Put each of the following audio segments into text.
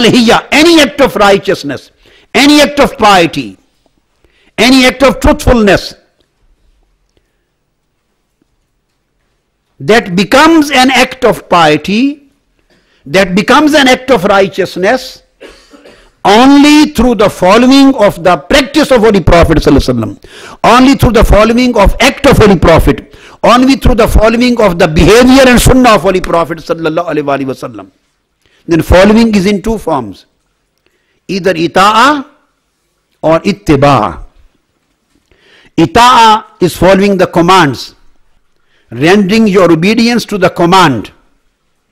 any act of righteousness, any act of piety, any act of truthfulness that becomes an act of piety, that becomes an act of righteousness only through the following of the practice of Holy Prophet ﷺ, only through the following of act of Holy Prophet, only through the following of the behavior and sunnah of Holy Prophet ﷺ. Then following is in two forms, either ita'a or ittiba'. Ita'a is following the commands, rendering your obedience to the command.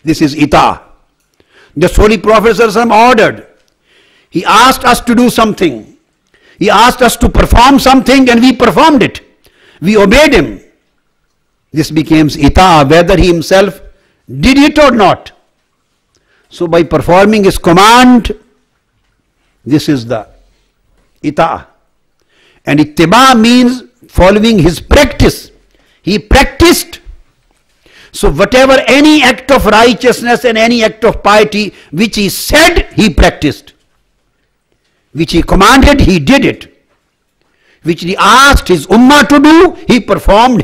This is ita'a. The Holy Prophet ﷺ ordered. He asked us to do something. He asked us to perform something and we performed it. We obeyed him. This becomes ita'a, whether he himself did it or not. So by performing his command, this is the ita'a. And ittiba means following his practice. He practiced. So whatever, any act of righteousness and any act of piety which he said, he practiced. Which he commanded, he did it. Which he asked his ummah to do, he performed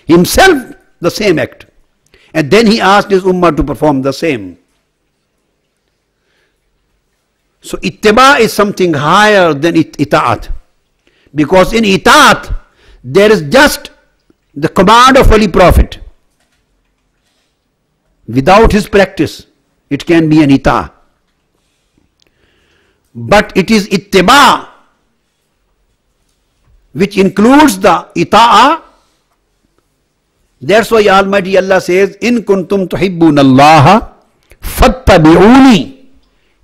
himself the same act. And then he asked his ummah to perform the same. So ittiba is something higher than ita'at. Because in ita'at, there is just the command of Holy Prophet. Without his practice, it can be an ita'. But it is ittiba which includes the ita'a. That's why Almighty Allah says, In kuntum tuhibbuna Allah fattabi'uni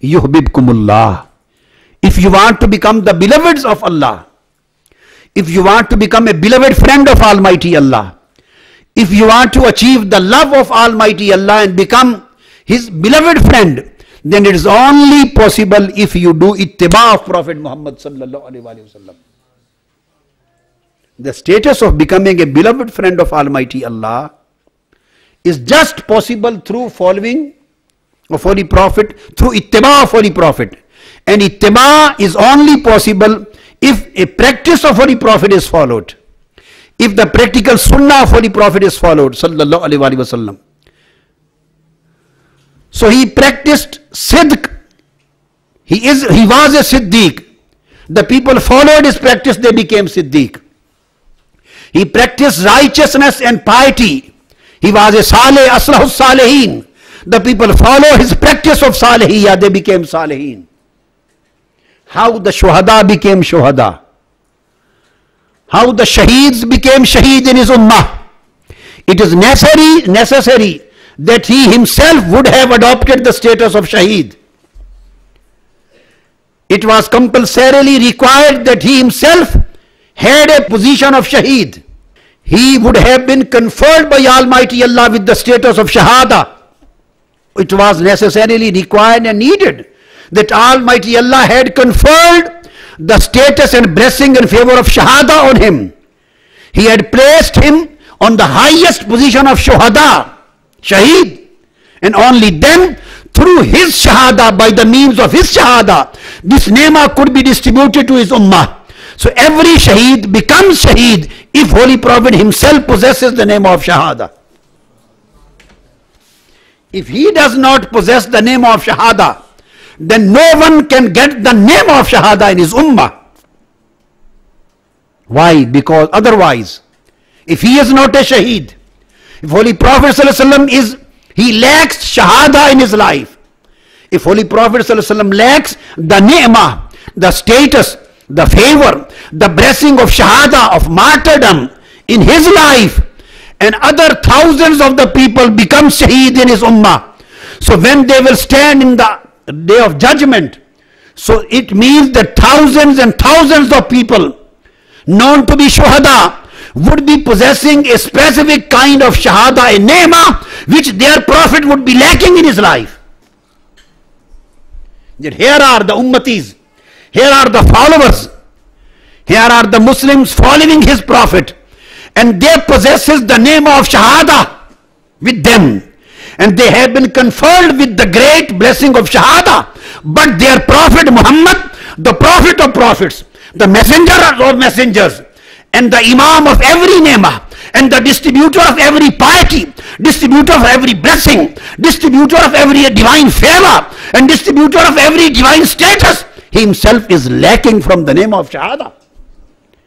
yuhbibkumullah. If you want to become the beloveds of Allah, if you want to become a beloved friend of Almighty Allah, if you want to achieve the love of Almighty Allah and become his beloved friend, then it is only possible if you do ittiba of Prophet Muhammad sallallahu alaihi wasallam. The status of becoming a beloved friend of Almighty Allah is just possible through following of Holy Prophet, through ittiba of Holy Prophet. And ittiba is only possible if a practice of Holy Prophet is followed. If the practical sunnah of Holy Prophet is followed, sallallahu alaihi wasallam. So he practiced sidq. He was a siddiq. The people followed his practice, they became siddiq. He practiced righteousness and piety. He was a salih, aslahu salihin. The people follow his practice of salihiyah, they became salihin. How the shuhada became shuhada. How the shaheeds became shaheed in his ummah. It is necessary that he himself would have adopted the status of shaheed. It was compulsorily required that he himself had a position of shaheed. He would have been conferred by Almighty Allah with the status of shahada. It was necessarily required and needed that Almighty Allah had conferred the status and blessing and favor of shahada on him. He had placed him on the highest position of shuhada, shaheed. And only then, through his shahada, by the means of his shahada, this neema could be distributed to his ummah. So every shaheed becomes shaheed if Holy Prophet himself possesses the name of shahada. If he does not possess the name of shahada, then no one can get the name of shahada in his ummah. Why? Because otherwise, if he is not a shaheed, if Holy Prophet ﷺ he lacks shahada in his life. If Holy Prophet ﷺ lacks the ni'mah, the status, the favor, the blessing of shahada, of martyrdom in his life, and other thousands of the people become shaheed in his ummah. So when they will stand in the day of judgment, so it means that thousands and thousands of people known to be shuhada would be possessing a specific kind of shahada, a neema, which their prophet would be lacking in his life. That here are the ummatis, here are the followers, here are the Muslims following his prophet, and they possesses the name of shahada with them. and they have been conferred with the great blessing of Shahada. But their Prophet Muhammad, the Prophet of prophets, the messenger of messengers, and the Imam of every ni'mah, and the distributor of every piety, distributor of every blessing, distributor of every divine favor, and distributor of every divine status, he himself is lacking from the name of Shahada.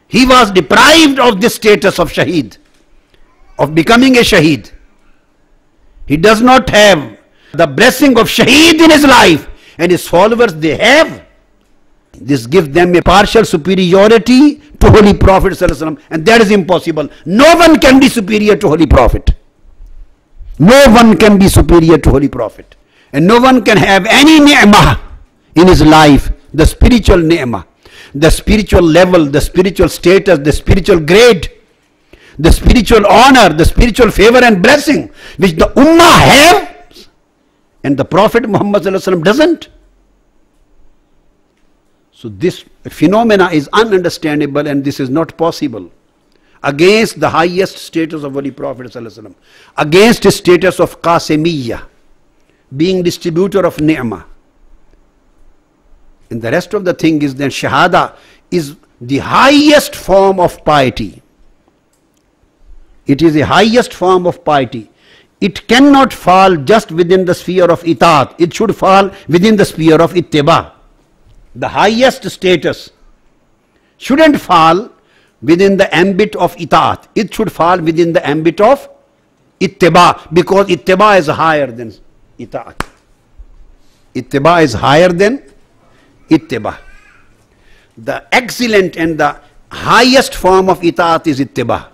He was deprived of this status of Shaheed, of becoming a Shaheed. He does not have the blessing of Shaheed in his life, and his followers, they have. This gives them a partial superiority to Holy Prophet ﷺ, and that is impossible. No one can be superior to Holy Prophet. No one can be superior to Holy Prophet. And no one can have any ni'mah in his life, the spiritual ni'mah, the spiritual level, the spiritual status, the spiritual grade, the spiritual honor, the spiritual favor and blessing which the Ummah have, and the Prophet Muhammad ﷺ doesn't. So this phenomena is ununderstandable, and this is not possible. Against the highest status of Holy Prophet ﷺ, against his status of Qasimiyya, being distributor of ni'mah. And the rest of the thing is that Shahada is the highest form of piety. It is the highest form of piety. It cannot fall just within the sphere of itaat. It should fall within the sphere of ittiba. The highest status shouldn't fall within the ambit of itaat. It should fall within the ambit of ittiba, because ittiba is higher than itaat. Ittiba is higher than ittiba. The excellent and the highest form of itaat is ittiba.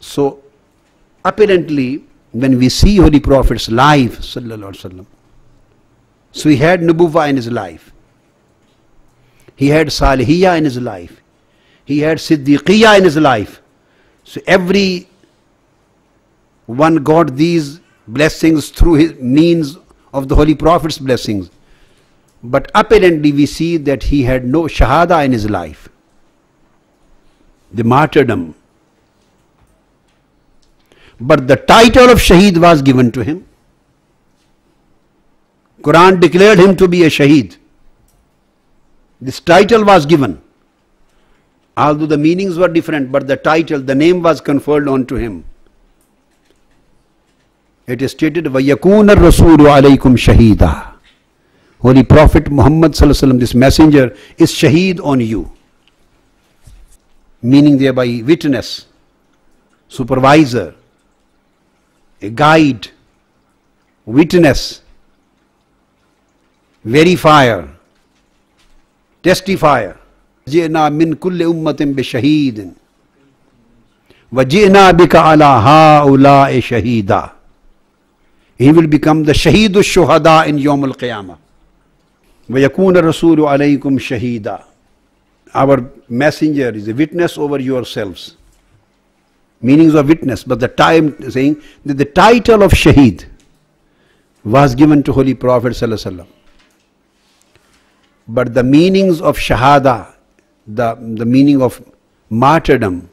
So apparently, when we see Holy Prophet's life, sallallahu alaihi wasallam, so he had nubuwwah in his life, he had salihiyya in his life, he had siddiqiyya in his life. So every one got these blessings through his means of the Holy Prophet's blessings. But apparently we see that he had no shahada in his life, the martyrdom. But the title of Shaheed was given to him. Quran declared him to be a Shaheed. This title was given. Although the meanings were different, but the title, the name was conferred on to him. It is stated, وَيَكُونَ الرَّسُولُ عَلَيْكُمْ شَهِيدًا. Holy Prophet Muhammad sallallahu alaihi wasallam, this messenger, is Shaheed on you. Meaning thereby witness, supervisor, a guide, witness, verifier, testifier. جئنا من كل أمة بشهيد وجئنا بك على هؤلاء شهيدا. He will become the Shaheed al-Shuhada in Yawm al-Qiyamah. وَيَكُونَ الرَّسُولُ عَلَيْكُمْ شَهِيدًا. Our messenger is a witness over yourselves. Meanings of witness, but the time saying that the title of Shaheed was given to Holy Prophet sallallahu alaihi wasallam. But the meanings of Shahada, the meaning of martyrdom,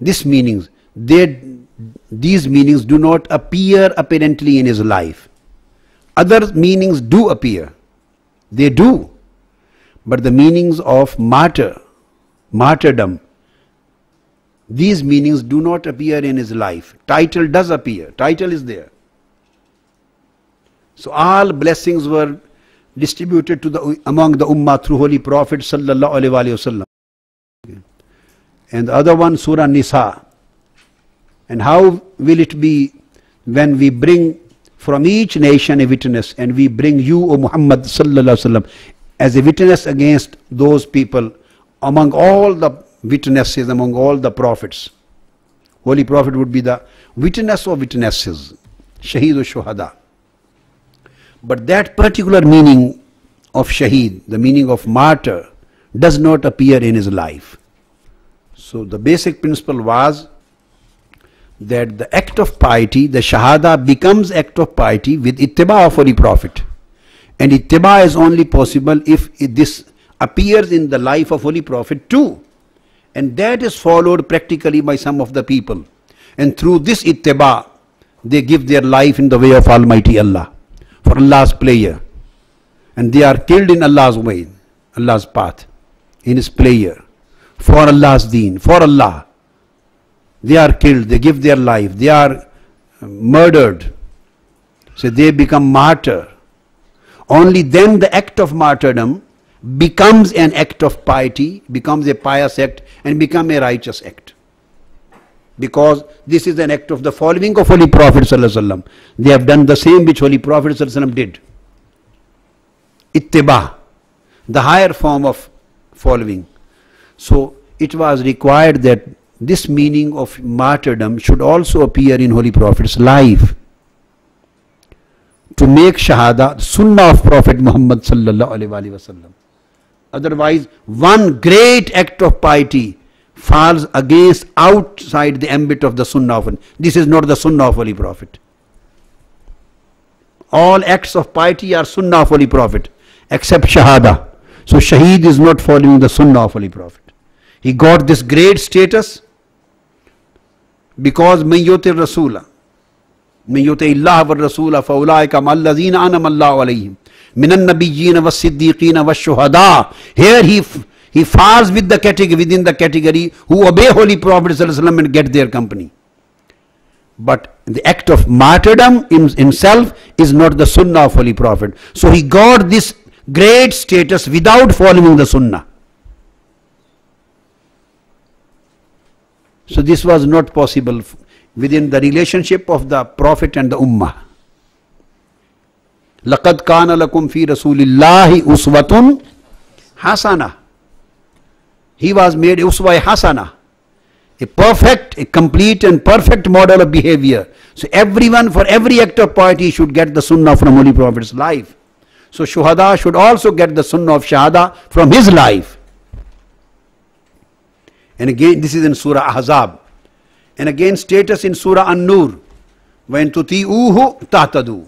these meanings do not appear apparently in his life. Other meanings do appear. They do. But the meanings of martyrdom, these meanings do not appear in his life. Title does appear. Title is there. So all blessings were distributed to among the Ummah through Holy Prophet sallallahu alaihi wasallam. And the other one, Surah Nisa. And how will it be when we bring from each nation a witness, and we bring you, O Muhammad sallallahu alaihi wasallam, as a witness against those people among all the witnesses, among all the prophets. Holy Prophet would be the witness of witnesses, Shaheed al-Shuhada. But that particular meaning of Shaheed, the meaning of martyr, does not appear in his life. So the basic principle was that the act of piety, the Shahada, becomes act of piety with ittiba of Holy Prophet. And ittiba is only possible if this appears in the life of Holy Prophet too. And that is followed practically by some of the people. And through this ittiba, they give their life in the way of Almighty Allah, for Allah's pleasure. And they are killed in Allah's way, Allah's path, in His pleasure, for Allah's deen, for Allah. They are killed, they give their life, they are murdered. So they become martyr. Only then the act of martyrdom becomes an act of piety, becomes a pious act, and become a righteous act. Because this is an act of the following of Holy Prophet ﷺ. They have done the same which Holy Prophet ﷺ did. Ittiba, the higher form of following. So it was required that this meaning of martyrdom should also appear in Holy Prophet's life, to make shahada the sunnah of Prophet Muhammad sallallahu alaihi wasallam. Otherwise, one great act of piety falls against outside the ambit of the sunnah of. This is not the sunnah of Holy Prophet. All acts of piety are sunnah of Holy Prophet, except shahada. So shaheed is not following the sunnah of Holy Prophet. He got this great status because man yuti rasula, man yuti Allah wa rasula fa ulaika ma allazina anama Allahu alayhim minan nabiyyin was siddiqin was shuhada. Here he falls with the category, within the category who obey Holy Prophet ﷺ and get their company. But the act of martyrdom in himself is not the sunnah of Holy Prophet. So he got this great status without following the sunnah. So this was not possible within the relationship of the Prophet and the Ummah. لَقَدْ كَانَ لَكُمْ فِي رَسُولِ اللَّهِ أُسْوَةٌ حَسَنَةٌ. He was made uswa hasana, a perfect, a complete and perfect model of behavior. So everyone, for every act of piety, should get the sunnah from Holy Prophet's life. So shuhada should also get the sunnah of shahada from his life. And again, this is in Surah Ahzab. And again, status in Surah An-Nur. When tuti'uhu tahtadu.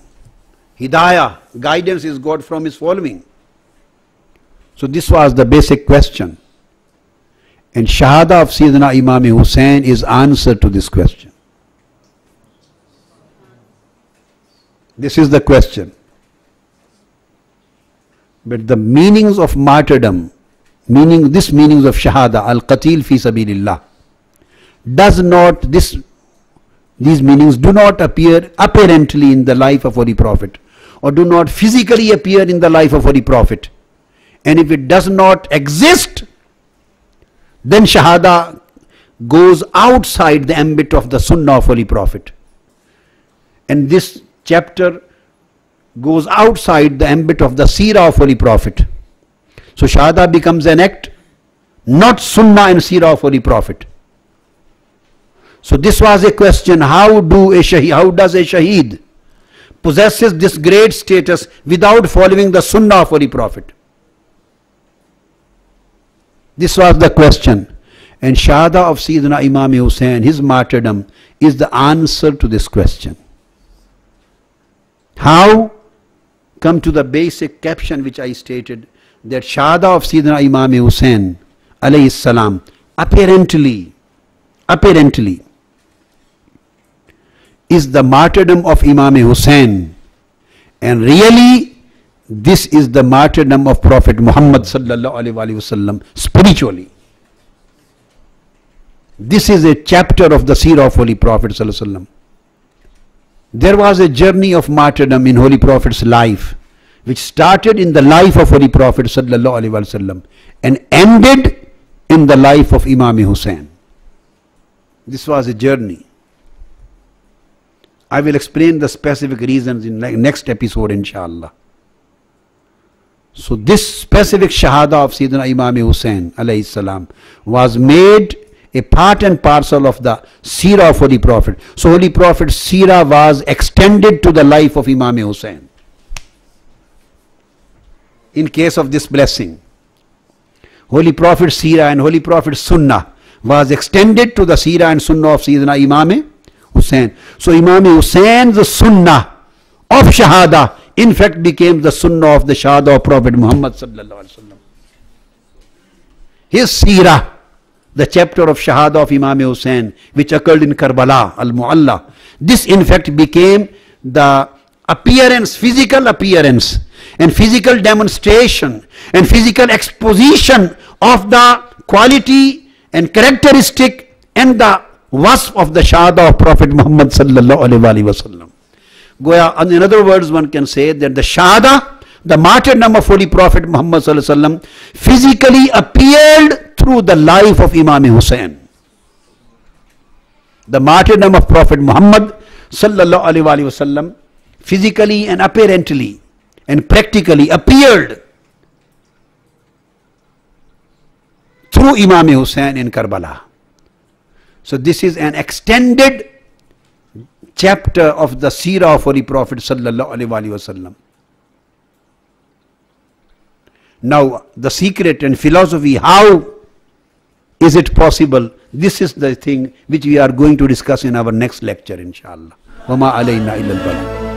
Hidayah, guidance is got from his following. So this was the basic question. And Shahada of Sayyidina Imam Hussain is answer to this question. This is the question. But the meanings of martyrdom, these meanings of Shahada, Al-Qatil fi Sabilillah, these meanings do not appear apparently in the life of Holy Prophet, or do not physically appear in the life of Holy Prophet. And if it does not exist, then Shahada goes outside the ambit of the Sunnah of Holy Prophet. And this chapter goes outside the ambit of the Seerah of Holy Prophet. So Shahada becomes an act, not Sunnah and Seerah of Holy Prophet. So this was a question, how does a Shaheed possesses this great status without following the Sunnah of Holy Prophet? This was the question. And Shahada of Sayyidina Imam Hussain, his martyrdom, is the answer to this question. How? Come to the basic caption which I stated, that Shahada of Sayyidina Imam Hussain alayhi salam apparently is the martyrdom of Imam Hussain, and really this is the martyrdom of Prophet Muhammad sallallahu alaihi wasallam spiritually. This is a chapter of the Seerah of Holy Prophet sallallahu alaihi wasallam. There was a journey of martyrdom in Holy Prophet's life, which started in the life of Holy Prophet sallallahu alaihi wasallam and ended in the life of Imam Hussain. This was a journey. I will explain the specific reasons in next episode, inshallah. So this specific Shahada of Sayyidina Imam Hussain alayhi salam was made a part and parcel of the Seerah of Holy Prophet. So Holy Prophet's Seerah was extended to the life of Imam Hussain. In case of this blessing, Holy Prophet's Seerah and Holy Prophet's Sunnah was extended to the Seerah and Sunnah of Sayyidina Imam Hussain. So Imam Hussein's Sunnah of Shahada in fact became the Sunnah of the Shahada of Prophet Muhammad sallallahu alaihi wasallam. His Seerah the chapter of Shahada of Imam Hussain, which occurred in Karbala, Al-Mu'alla. This in fact became the appearance, physical appearance and physical demonstration and physical exposition of the quality and characteristic and the wasf of the Shahada of Prophet Muhammad sallallahu alaihi wasallam. Goya, in other words, one can say that the Shahada, the martyrdom of Holy Prophet Muhammad sallallahu alaihi wasallam, physically appeared through the life of Imam Hussain. The martyrdom of Prophet Muhammad sallallahu alaihi wasallam physically and apparently and practically appeared through Imam Hussain in Karbala. So this is an extended chapter of the seerah of Holy Prophet sallallahu alaihi wasallam. Now the secret and philosophy, how is it possible? This is the thing which we are going to discuss in our next lecture, inshallah. وَمَا عَلَيْنَا إِلَّا الْبَلَاغُ.